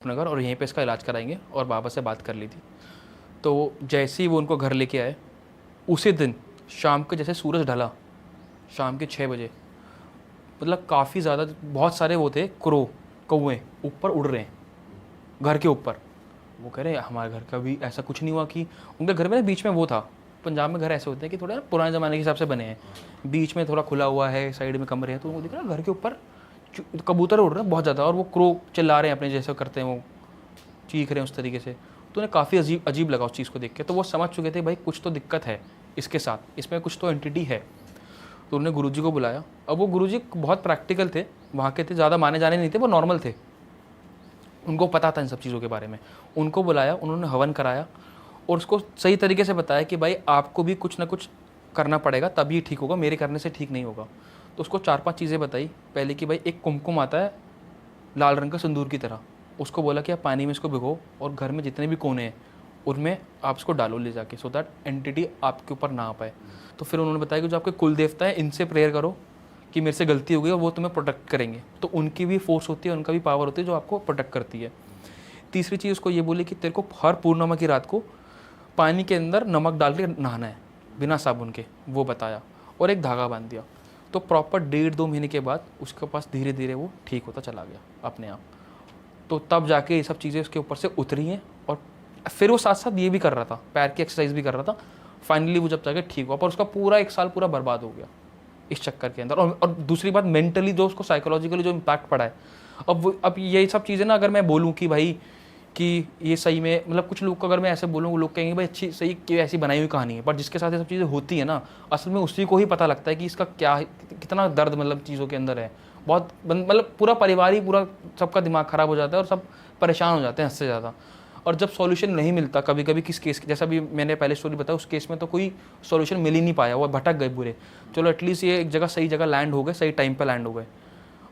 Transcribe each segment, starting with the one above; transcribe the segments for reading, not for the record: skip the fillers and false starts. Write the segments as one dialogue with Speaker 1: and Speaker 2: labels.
Speaker 1: नगर और यहीं पे इसका इलाज कराएंगे और बाबा से बात कर ली थी। तो जैसे ही वो उनको घर लेके आए उसी दिन शाम को जैसे सूरज ढला, शाम के 6 बजे, मतलब काफ़ी ज़्यादा बहुत सारे वो थे कौवे ऊपर उड़ रहे हैं घर के ऊपर। वो कह रहे हैं हमारे घर का भी ऐसा कुछ नहीं हुआ कि उनके घर में ना बीच में वो था, पंजाब में घर ऐसे होते हैं कि थोड़ा ना पुराने ज़माने के हिसाब से बने हैं, बीच में थोड़ा खुला हुआ है, साइड में कमरे हैं, तो वो दिख रहा है घर के ऊपर कबूतर उड़ रहे हैं बहुत ज़्यादा और वो क्रो चिल्ला रहे हैं अपने जैसे करते हैं, वो चीख रहे हैं उस तरीके से। तो उन्हें काफ़ी अजीब अजीब लगा उस चीज़ को देख के। तो वो समझ चुके थे भाई कुछ तो दिक्कत है इसके साथ, इसमें कुछ तो एंटिटी है। तो उन्होंने गुरुजी को बुलाया। अब वो गुरुजी बहुत प्रैक्टिकल थे, वहाँ के थे, ज़्यादा माने जाने नहीं थे, वो नॉर्मल थे, उनको पता था इन सब चीज़ों के बारे में। उनको बुलाया, उन्होंने हवन कराया और उसको सही तरीके से बताया कि भाई आपको भी कुछ ना कुछ करना पड़ेगा तभी ठीक होगा, मेरे करने से ठीक नहीं होगा। तो उसको 4-5 चीज़ें बताई। पहले कि भाई एक कुमकुम आता है लाल रंग का सिंदूर की तरह, उसको बोला कि आप पानी में इसको भिगो और घर में जितने भी कोने हैं उनमें आप इसको डालो ले जाके, सो दैट एंटिटी आपके ऊपर ना आ पाए। तो फिर उन्होंने बताया कि जो आपके कुल देवता है इनसे प्रेयर करो कि मेरे से गलती हो गई और वो तुम्हें प्रोटेक्ट करेंगे। तो उनकी भी फोर्स होती है, उनका भी पावर होती है जो आपको प्रोटेक्ट करती है। तीसरी चीज़ उसको ये बोली कि तेरे को हर पूर्णिमा की रात को पानी के अंदर नमक डाल के नहाना है बिना साबुन के, वो बताया और एक धागा बांध दिया। तो प्रॉपर 1.5-2 महीने के बाद उसके पास धीरे धीरे वो ठीक होता चला गया अपने आप। तो तब जाके ये सब चीज़ें उसके ऊपर से उतरी हैं और फिर वो साथ साथ ये भी कर रहा था, पैर की एक्सरसाइज भी कर रहा था। फाइनली वो जब जाके ठीक हुआ, पर उसका पूरा 1 साल पूरा बर्बाद हो गया इस चक्कर के अंदर। और दूसरी बात मेंटली जो उसको साइकोलॉजिकली जो इम्पैक्ट पड़ा है। अब यही सब चीज़ें ना अगर मैं बोलूँ कि भाई कि ये सही में, मतलब कुछ लोग को अगर मैं ऐसे बोलूँ, लोग कहेंगे भाई अच्छी सही कि ऐसी बनाई हुई कहानी है, पर जिसके साथ ये सब चीज़ें होती है ना, असल में उसी को ही पता लगता है कि इसका क्या कितना दर्द मतलब चीज़ों के अंदर है। बहुत मतलब पूरा परिवार ही पूरा सबका दिमाग ख़राब हो जाता है और सब परेशान हो जाते हैं हद से ज़्यादा। और जब सॉल्यूशन नहीं मिलता कभी कभी किस केस, जैसा भी मैंने पहले स्टोरी बताया, उस केस में तो कोई सॉल्यूशन मिल ही नहीं पाया, वो भटक गए पूरे। चलो एटलीस्ट ये एक जगह सही जगह लैंड हो गए, सही टाइम पर लैंड हो गए।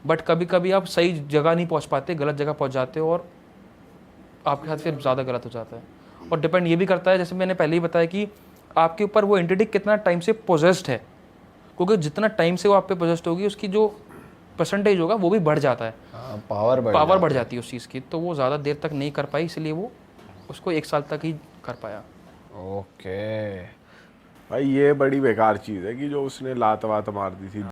Speaker 1: बट कभी कभी आप सही जगह नहीं पहुंच पाते, गलत जगह पहुंच जाते हो और आपके साथ फिर ज़्यादा गलत हो जाता है। और डिपेंड ये भी करता है, जैसे मैंने पहले ही बताया, कि आपके ऊपर वो एंटिटी कितना टाइम से पोजेस्ड है, क्योंकि जितना टाइम से वो आप पे पोजेस्ड होगी उसकी जो परसेंटेज होगा वो भी बढ़ जाता है, पावर बढ़ जाती है उस चीज़ की। तो वो ज़्यादा देर तक नहीं कर पाई, इसलिए वो उसको 1 साल तक ही कर पाया।
Speaker 2: ओके भाई, ये बड़ी बेकार चीज़ है कि जो उसने लात वात मार दी थी।